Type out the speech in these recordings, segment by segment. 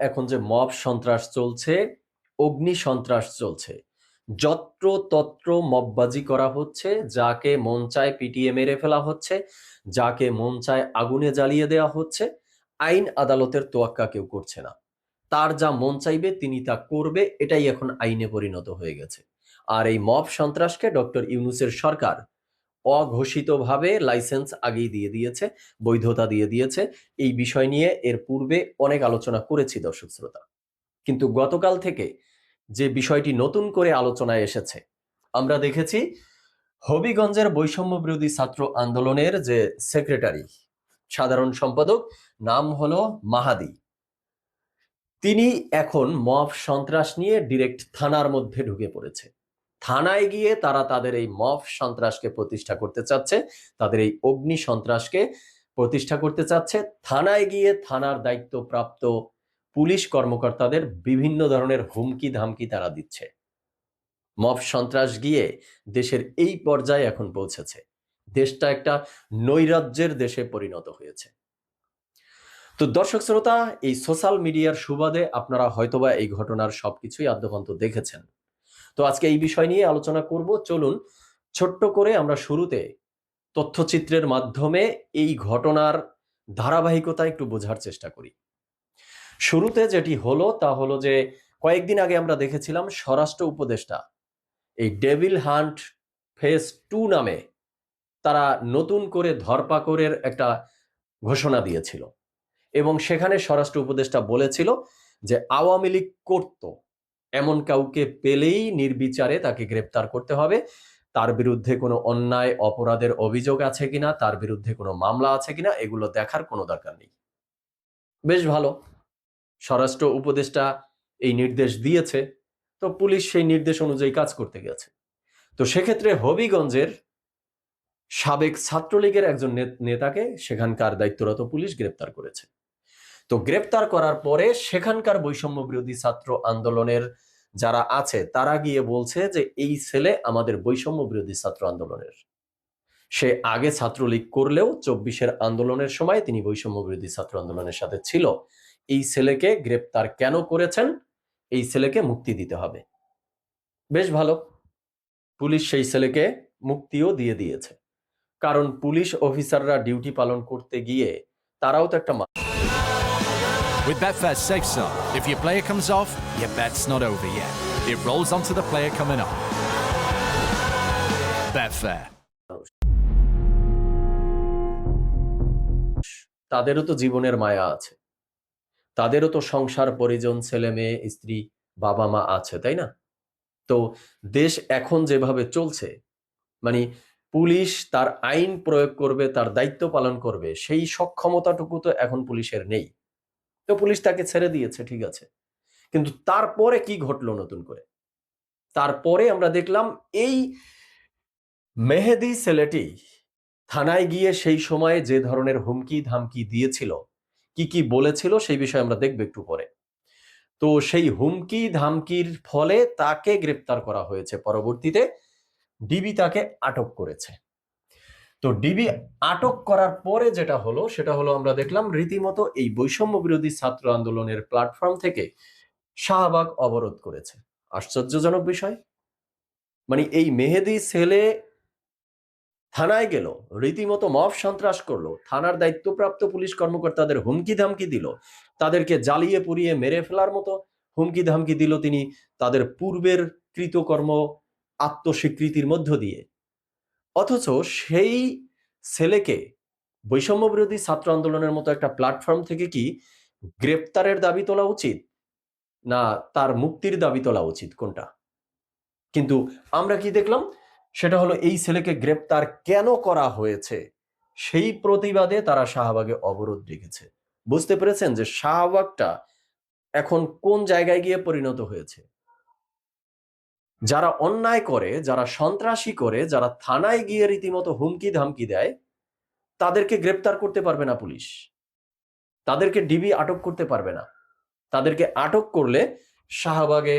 এখন যে মব সন্ত্রাস চলছে, অগ্নি সন্ত্রাস চলছে, যত্র তত্র মববাজি করা হচ্ছে, যাকে মন চায় পিটিয়ে মেরে ফেলা হচ্ছে, যাকে মন চায় আগুনে জ্বালিয়ে দেওয়া হচ্ছে। আইন আদালতের তোয়াক্কা কেউ করছে না। তার যা মন চাইবে তিনি তা করবে, এটাই এখন আইনে পরিণত হয়ে গেছে। আর এই মব সন্ত্রাসকে ডক্টর ইউনূসের সরকার অঘোষিতভাবে লাইসেন্স আগেই দিয়ে দিয়েছে, বৈধতা দিয়ে দিয়েছে। এই বিষয় নিয়ে এর পূর্বে অনেক আলোচনা করেছি দর্শক শ্রোতা। কিন্তু গতকাল থেকে যে বিষয়টি নতুন করে আলোচনায় এসেছে, আমরা দেখেছি হবিগঞ্জের বৈষম্য বিরোধী ছাত্র আন্দোলনের যে সেক্রেটারি, সাধারণ সম্পাদক, নাম হলো মাহাদি, তিনি এখন মব সন্ত্রাস নিয়ে ডিরেক্ট থানার মধ্যে ঢুকে পড়েছে। থানায় গিয়ে তারা তাদের এই মব সন্ত্রাসকে প্রতিষ্ঠা করতে চাচ্ছে, তাদের এই অগ্নি সন্ত্রাসকে প্রতিষ্ঠা করতে চাচ্ছে। থানায় গিয়ে থানার দায়িত্বপ্রাপ্ত পুলিশ কর্মকর্তাদের বিভিন্ন ধরনের হুমকি ধামকি তারা দিচ্ছে। মব সন্ত্রাস গিয়ে দেশের এই পর্যায়ে এখন পৌঁছেছে। দেশটা একটা নৈরাজ্যের দেশে পরিণত হয়েছে। তো দর্শক শ্রোতা, এই সোশ্যাল মিডিয়ার সুবাদে আপনারা হয়তোবা এই ঘটনার সবকিছুই আদ্যপান্ত দেখেছেন। তো আজকে এই বিষয় নিয়ে আলোচনা করব। চলুন ছোট্ট করে আমরা শুরুতে তথ্যচিত্রের মাধ্যমে এই ঘটনার ধারাবাহিকতা একটু বোঝার চেষ্টা করি। শুরুতে যেটি হলো তা হলো যে কয়েকদিন আগে আমরা দেখেছিলাম স্বরাষ্ট্র উপদেষ্টা এই ডেভিল হান্ট ফেজ 2 নামে তারা নতুন করে ধরপাকড়ের একটা ঘোষণা দিয়েছিল এবং সেখানে স্বরাষ্ট্র উপদেষ্টা বলেছিল যে আওয়ামী লীগ করত এমন কাউকে পেলেই নির্বিচারে তাকে গ্রেপ্তার করতে হবে, তার বিরুদ্ধে কোনো অন্যায় অপরাধের অভিযোগ আছে কিনা, তার বিরুদ্ধে কোনো মামলা আছে কিনা, এগুলো দেখার কোনো দরকার নেই। বেশ ভালো, স্বরাষ্ট্র উপদেষ্টা এই নির্দেশ দিয়েছে, তো পুলিশ সেই নির্দেশ অনুযায়ী কাজ করতে গেছে। তো সেক্ষেত্রে হবিগঞ্জের সাবেক ছাত্রলীগের একজন নেতাকে সেখানকার দায়িত্বরত পুলিশ গ্রেপ্তার করেছে। তো গ্রেপ্তার করার পরে সেখানকার বৈষম্য বিরোধী ছাত্র আন্দোলনের যারা আছে তারা গিয়ে বলছে যে এই ছেলে আমাদের বৈষম্য বিরোধী ছাত্র আন্দোলনের, সে আগে ছাত্রলীগ করলেও 24-এর আন্দোলনের সময় তিনি বৈষম্য বিরোধী ছাত্র আন্দোলনের সাথে ছিল। এই ছেলেকে গ্রেপ্তার কেন করেছেন, এই ছেলেকে মুক্তি দিতে হবে। বেশ ভালো, পুলিশ সেই ছেলেকে মুক্তিও দিয়ে দিয়েছে, কারণ পুলিশ অফিসাররা ডিউটি পালন করতে গিয়ে তারাও তো একটা With Betfair's Safe Zone, if your player comes off, your bet's not over yet. It rolls onto the player coming on. Betfair. তাদেরও তো জীবনের মায়া আছে, তাদেরও তো সংসার, পরিজন, ছেলে মেয়ে, স্ত্রী, বাবা মা আছে, তাই না? তো দেশ এখন যেভাবে চলছে, মানে পুলিশ তার আইন প্রয়োগ করবে, তার দায়িত্ব পালন করবে, সেই সক্ষমতাটুকু তো এখন পুলিশের নেই। তো পুলিশ তাকে ছেড়ে দিয়েছে, ঠিক আছে, কিন্তু তারপরে কি ঘটলো নতুন করে? তারপরে আমরা দেখলাম এই মেহেদী ছেলেটি থানায় গিয়ে সেই সময়ে যে ধরনের হুমকি ধামকি দিয়েছিল, কি কি বলেছিল, সেই বিষয়ে আমরা দেখব একটু পরে। তো সেই হুমকি ধামকির ফলে তাকে গ্রেপ্তার করা হয়েছে, পরবর্তীতে ডিবি তাকে আটক করেছে। তো ডিবি আটক করার পরে যেটা হলো সেটা হলো আমরা দেখলাম রীতিমতো এই বৈষম্য বিরোধী ছাত্র আন্দোলনের প্ল্যাটফর্ম থেকে শাহবাগ অবরোধ করেছে। আশ্চর্যজনক বিষয়, মানে এই মেহেদী ছেলে থানায় গেল, রীতিমতো মব সন্ত্রাস করলো, থানার দায়িত্বপ্রাপ্ত পুলিশ কর্মকর্তাদের হুমকি ধামকি দিল, তাদেরকে জ্বালিয়ে পুড়িয়ে মেরে ফেলার মতো হুমকি ধামকি দিল তিনি তাদের পূর্বের কৃতকর্ম আত্মস্বীকৃতির মধ্য দিয়ে। অথচ সেই ছেলেকে বৈষম্য বিরোধী ছাত্র আন্দোলনের মতো একটা প্ল্যাটফর্ম থেকে কি গ্রেপ্তারের দাবি তোলা উচিত, না তার মুক্তির দাবি তোলা উচিত, কোনটা? কিন্তু আমরা কি দেখলাম, সেটা হলো এই ছেলেকে গ্রেপ্তার কেন করা হয়েছে সেই প্রতিবাদে তারা শাহবাগে অবরোধ রেখেছে। বুঝতে পেরেছেন যে শাহবাগটা এখন কোন জায়গায় গিয়ে পরিণত হয়েছে? যারা অন্যায় করে, যারা সন্ত্রাসী করে, যারা থানায় গিয়ে রীতিমতো হুমকি ধামকি দেয়, তাদেরকে গ্রেপ্তার করতে পারবে না পুলিশ, তাদেরকে ডিবি আটক করতে পারবে না। তাদেরকে আটক করলে শাহবাগে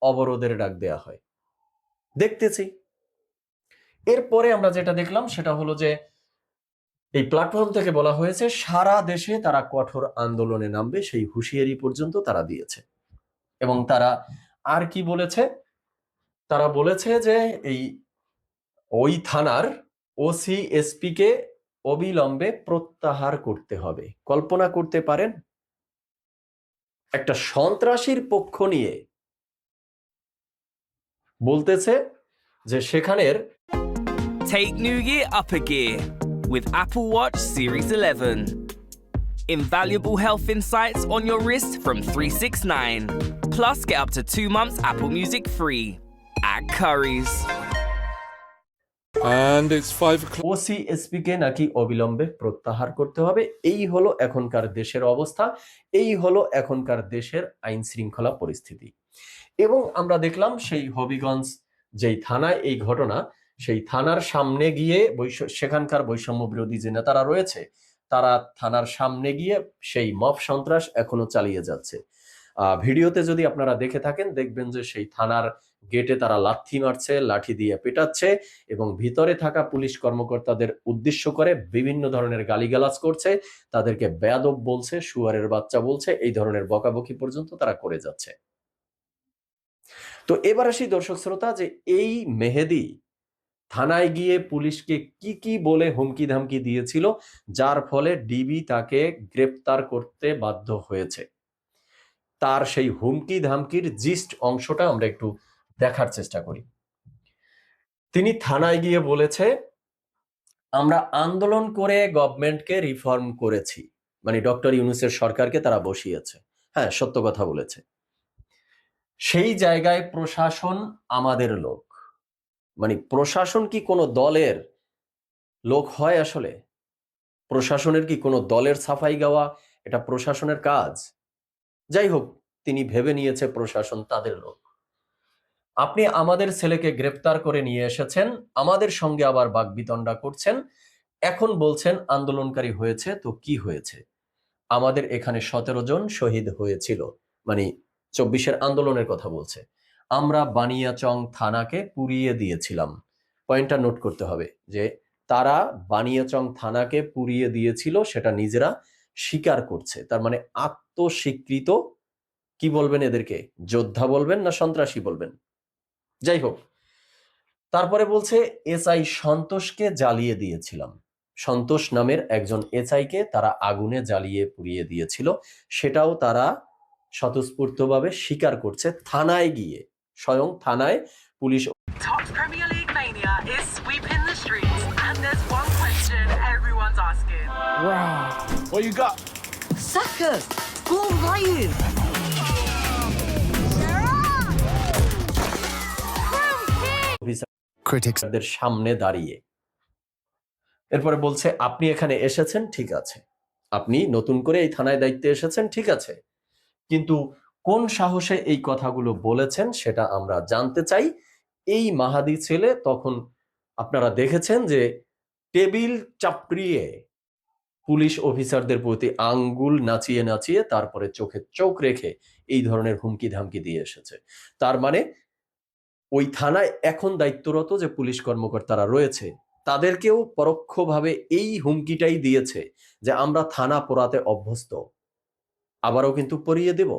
অবরোধের ডাক দেয়া হয়। দেখতেছি এরপরে আমরা যেটা দেখলাম সেটা হলো যে এই প্ল্যাটফর্ম থেকে বলা হয়েছে সারা দেশে তারা কঠোর আন্দোলনে নামবে, সেই হুঁশিয়ারি পর্যন্ত তারা দিয়েছে। এবং তারা আর কি বলেছে? তারা বলেছে যে ওই থানার ওসি এসপি কে অবিলম্বে প্রত্যাহার করতে হবে। কল্পনা করতে পারেন, একটা সন্ত্রাসীর পক্ষ নিয়ে বলতেছে যে সেখানের Take New Year up a gear with Apple Watch Series 11. Invaluable health insights on your wrist from 369. Plus, get up to 2 months Apple Music free at Curry's. And it's 5 o'clock. OC SP কে নাকি অবিলম্বে প্রত্যাহার করতে হবে। এই হলো এখনকার দেশের অবস্থা, এই হলো এখনকার দেশের আইন শৃঙ্খলা পরিস্থিতি। এবং আমরা দেখলাম সেই হবিগঞ্জ যেই থানায় এই ঘটনা, সেই থানার সামনে গিয়ে সেখানকার বৈষম্য বিরোধী যে নেতারা রয়েছে তারা থানার সামনে গিয়ে সেই মব সন্ত্রাস এখনো চালিয়ে যাচ্ছে। ভিডিওতে যদি আপনারা দেখে থাকেন দেখবেন যে সেই থানার গেটে তারা লাথি মারছে, লাঠি দিয়ে পেটাচ্ছে এবং ভিতরে থাকা পুলিশ কর্মকর্তাদের উদ্দেশ্য করে বিভিন্ন ধরনের গালিগালাজ করছে, তাদেরকে বেয়াদব বলছে, শুয়ারের বাচ্চা বলছে, এই ধরনের বকাবকি পর্যন্ত তারা করে যাচ্ছে। তো এবার আসি দর্শক শ্রোতা, যে এই মেহেদী থানায় গিয়ে পুলিশকে কি কি বলে হুমকি ধামকি দিয়েছিল, যার ফলে ডিবি তাকে গ্রেপ্তার করতে বাধ্য হয়েছে। তার সেই হুমকি ধামকির জিস্ট অংশটা আমরা একটু দেখার চেষ্টা করি। তিনি থানায় গিয়ে বলেছে, আমরা আন্দোলন করে গভর্নমেন্টকে রিফর্ম করেছি, মানে ডক্টর ইউনূসের সরকারকে তারা বসিয়েছে। হ্যাঁ, সত্য কথা বলেছে। সেই জায়গায় প্রশাসন আমাদের লোক। মানে প্রশাসন কি কোনো দলের লোক হয়? আসলে প্রশাসনের কি কোনো দলের সাফাই গাওয়া এটা প্রশাসনের কাজ? যাই হোক, তিনি ভেবে নিয়েছে প্রশাসন তাদের লোক। আপনি আমাদের ছেলেকে গ্রেপ্তার করে নিয়ে এসেছেন, আমাদের সঙ্গে আবার বাকবিতণ্ডা করছেন, এখন বলছেন আন্দোলনকারী হয়েছে। তো কি হয়েছে? আমাদের এখানে 17 জন শহীদ হয়েছিল, মানে 24-এর আন্দোলনের কথা বলছে। আমরা বানিয়াচং থানাকে পুড়িয়ে দিয়েছিলাম। পয়েন্টটা নোট করতে হবে যে তারা বানিয়াচং থানাকে পুড়িয়ে দিয়েছিল, সেটা নিজেরা স্বীকার করছে। তার মানে আত্মস্বীকৃত। কি বলবেন এদেরকে? যোদ্ধা বলবেন না সন্ত্রাসী বলবেন? যাই হোক, তারপরে বলছে এসআই সন্তোষকে জ্বালিয়ে দিয়েছিলাম। সন্তোষ নামের একজন এসআইকে তারা আগুনে জ্বালিয়ে পুড়িয়ে দিয়েছিল, সেটাও তারা স্বতঃস্ফূর্তভাবে স্বীকার করছে থানায় গিয়ে। স্বয়ং থানায় police Top Premier League mania is sweeping the streets, and there's one question everyone's asking. What you got? Saka! Go Ryan! অফিসারদের সামনে দাঁড়িয়ে এরপরে বলছে, আপনি এখানে এসেছেন ঠিক আছে, আপনি নতুন করে এই থানায় দায়িত্বে এসেছেন ঠিক আছে, কিন্তু কোন সাহসে এই কথাগুলো বলেছেন সেটা আমরা জানতে চাই। এই মাহাদি ছেলে তখন আপনারা দেখেছেন যে টেবিল চাপড়িয়ে পুলিশ অফিসারদের প্রতি আঙ্গুল নাচিয়ে নাচিয়ে তারপরে চোখে চোখ রেখে এই ধরনের হুমকি ধামকি দিয়ে এসেছে। তার মানে ওই থানায় এখন দায়িত্বরত যে পুলিশ কর্মকর্তারা রয়েছে তাদেরকেও পরোক্ষভাবে এই হুমকিটাই দিয়েছে যে আমরা থানা পোড়াতে অভ্যস্ত, আবারও কিন্তু পরিয়ে দেব।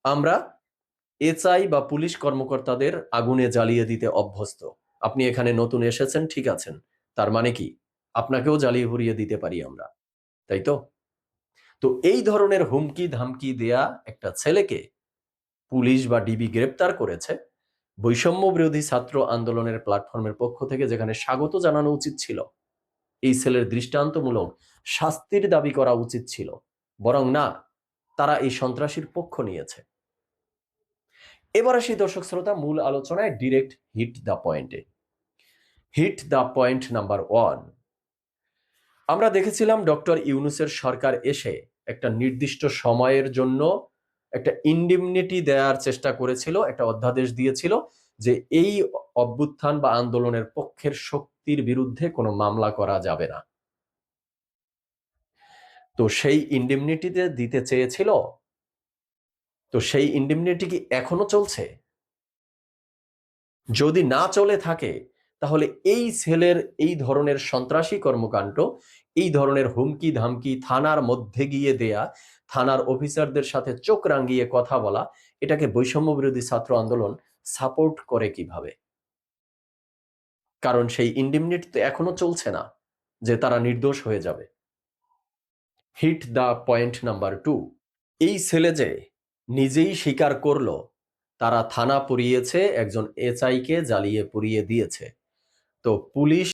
আমরা এসআই বা পুলিশ কর্মকর্তাদের আগুনে জ্বালিয়ে দিতে অভ্যস্ত। আপনি এখানে নতুন এসেছেন ঠিক আছেন, তার মানে কি আপনাকেও জ্বালিয়ে পুড়িয়ে দিতে পারি আমরা, তাই তো? তো এই ধরনের হুমকি ধামকি দেয়া একটা ছেলেকে পুলিশ বা ডিবি গ্রেপ্তার করেছে। বৈষম্য বিরোধী ছাত্র আন্দোলনের প্ল্যাটফর্মের পক্ষ থেকে যেখানে স্বাগত জানানো উচিত ছিল, এই ছেলের দৃষ্টান্তমূলক শাস্তির দাবি করা উচিত ছিল, বরং না, তারা এই সন্ত্রাসীর পক্ষ নিয়েছে। এবার আসি দর্শক শ্রোতা মূল আলোচনায়, ডিরেক্ট হিট দ্য পয়েন্টে। হিট দ্য পয়েন্ট নাম্বার 1, আমরা দেখেছিলাম ডক্টর ইউনূসের সরকার এসে একটা নির্দিষ্ট সময়ের জন্য একটা ইন্ডেমনিটি দেওয়ার চেষ্টা করেছিল, একটা অধ্যাদেশ দিয়েছিল যে এই অভ্যুত্থান বা আন্দোলনের পক্ষের শক্তির বিরুদ্ধে কোনো মামলা করা যাবে না। তো সেই ইন্ডেমনিটিতে দিতে চেয়েছিল, তো সেই ইন্ডেমনিটি কি এখনো চলছে? যদি না চলে থাকে তাহলে এই ছেলের এই ধরনের সন্ত্রাসী কর্মকাণ্ড, এই ধরনের হুমকি ধামকি থানার মধ্যে গিয়ে দেয়া, থানার অফিসারদের সাথে চোখ রাঙিয়ে কথা বলা, এটাকে বৈষম্য বিরোধী ছাত্র আন্দোলন সাপোর্ট করে কিভাবে? কারণ সেই ইন্ডিমনিটি তো এখনো চলছে না যে তারা নির্দোষ হয়ে যাবে। হিট দ্য পয়েন্ট নাম্বার 2, এই ছেলে যে নিজেই স্বীকার করলো তারা থানা পুড়িয়েছে, একজন এসআইকে জ্বালিয়ে পুড়িয়ে দিয়েছে। তো পুলিশ